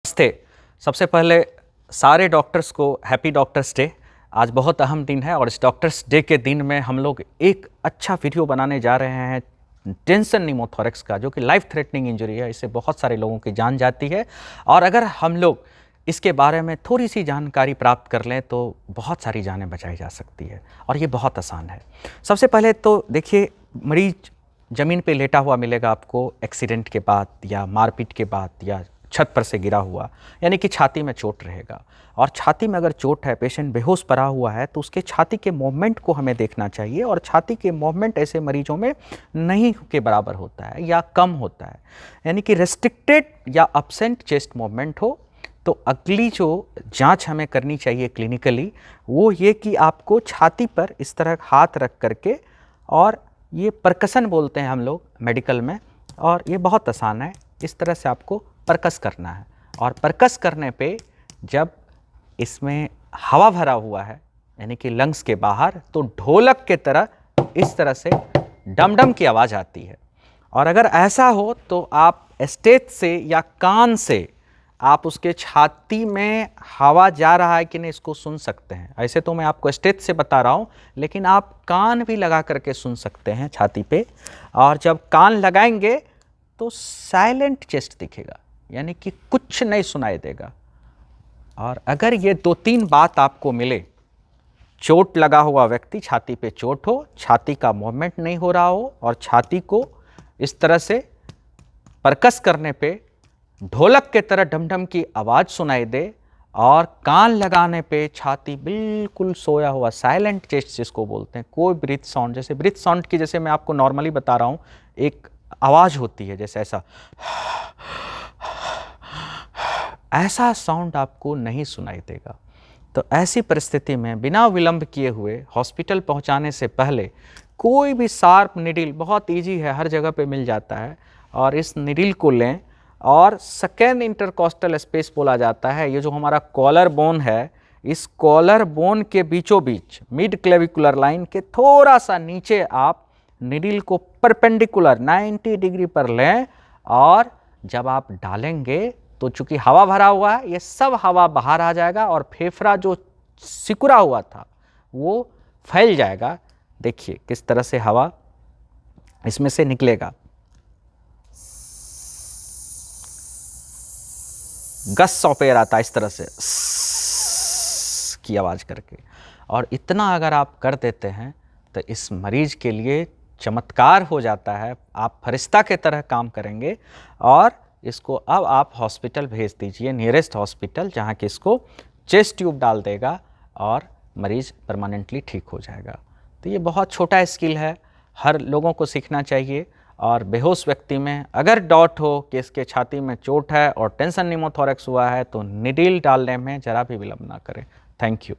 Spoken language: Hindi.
नमस्ते। सबसे पहले सारे डॉक्टर्स को हैप्पी डॉक्टर्स डे। आज बहुत अहम दिन है और इस डॉक्टर्स डे के दिन में हम लोग एक अच्छा वीडियो बनाने जा रहे हैं टेंसन निमोथोरेक्स का, जो कि लाइफ थ्रेटनिंग इंजरी है। इससे बहुत सारे लोगों की जान जाती है और अगर हम लोग इसके बारे में थोड़ी सी जानकारी प्राप्त कर लें तो बहुत सारी जानें बचाई जा सकती है और ये बहुत आसान है। सबसे पहले तो देखिए, मरीज ज़मीन पे लेटा हुआ मिलेगा आपको एक्सीडेंट के बाद या मारपीट के बाद या छत पर से गिरा हुआ, यानी कि छाती में चोट रहेगा। और छाती में अगर चोट है, पेशेंट बेहोश पड़ा हुआ है, तो उसके छाती के मूवमेंट को हमें देखना चाहिए। और छाती के मूवमेंट ऐसे मरीजों में नहीं के बराबर होता है या कम होता है, यानी कि रेस्ट्रिक्टेड या अब्सेंट चेस्ट मूवमेंट हो। तो अगली जो जांच हमें करनी चाहिए क्लिनिकली, वो ये कि आपको छाती पर इस तरह हाथ रख करके, और ये परकसन बोलते हैं हम लोग मेडिकल में, और ये बहुत आसान है। इस तरह से आपको परकस करना है और परकस करने पे जब इसमें हवा भरा हुआ है, यानी कि लंग्स के बाहर, तो ढोलक के तरह इस तरह से डम डम की आवाज़ आती है। और अगर ऐसा हो तो आप स्टेज से या कान से आप उसके छाती में हवा जा रहा है कि नहीं इसको सुन सकते हैं। ऐसे तो मैं आपको स्टेज से बता रहा हूँ, लेकिन आप कान भी लगा करके सुन सकते हैं छाती पे। और जब कान लगाएंगे तो साइलेंट चेस्ट दिखेगा, यानी कि कुछ नहीं सुनाई देगा। और अगर ये 2-3 बात आपको मिले, चोट लगा हुआ व्यक्ति, छाती पे चोट हो, छाती का मूवमेंट नहीं हो रहा हो, और छाती को इस तरह से परकस करने पे ढोलक के तरह ढमढम की आवाज़ सुनाई दे, और कान लगाने पे छाती बिल्कुल सोया हुआ, साइलेंट चेस्ट जिसको बोलते हैं, कोई ब्रीथ साउंड, जैसे ब्रीथ साउंड की, जैसे मैं आपको नॉर्मली बता रहा हूँ, एक आवाज़ होती है जैसे ऐसा साउंड आपको नहीं सुनाई देगा। तो ऐसी परिस्थिति में बिना विलंब किए हुए हॉस्पिटल पहुंचाने से पहले कोई भी शार्प निडिल, बहुत इजी है, हर जगह पे मिल जाता है, और इस निडिल को लें। और सेकेंड इंटरकॉस्टल स्पेस बोला जाता है, ये जो हमारा कॉलर बोन है, इस कॉलर बोन के बीचों बीच मिड क्लेविकुलर लाइन के थोड़ा सा नीचे आप निडिल को परपेंडिकुलर 90 डिग्री पर लें। और जब आप डालेंगे तो चूंकि हवा भरा हुआ है, ये सब हवा बाहर आ जाएगा और फेफड़ा जो सिकुड़ा हुआ था वो फैल जाएगा। देखिए किस तरह से हवा इसमें से निकलेगा, गस ऑफ एयर आता है इस तरह से की आवाज़ करके। और इतना अगर आप कर देते हैं तो इस मरीज के लिए चमत्कार हो जाता है, आप फरिश्ता के तरह काम करेंगे। और इसको अब आप हॉस्पिटल भेज दीजिए, नियरेस्ट हॉस्पिटल, जहाँ कि इसको चेस्ट ट्यूब डाल देगा और मरीज़ परमानेंटली ठीक हो जाएगा। तो ये बहुत छोटा स्किल है, हर लोगों को सीखना चाहिए। और बेहोश व्यक्ति में अगर डाउट हो कि इसके छाती में चोट है और टेंसन निमोथोरेक्स हुआ है, तो निडिल डालने में ज़रा भी विलंब ना करें। Thank you.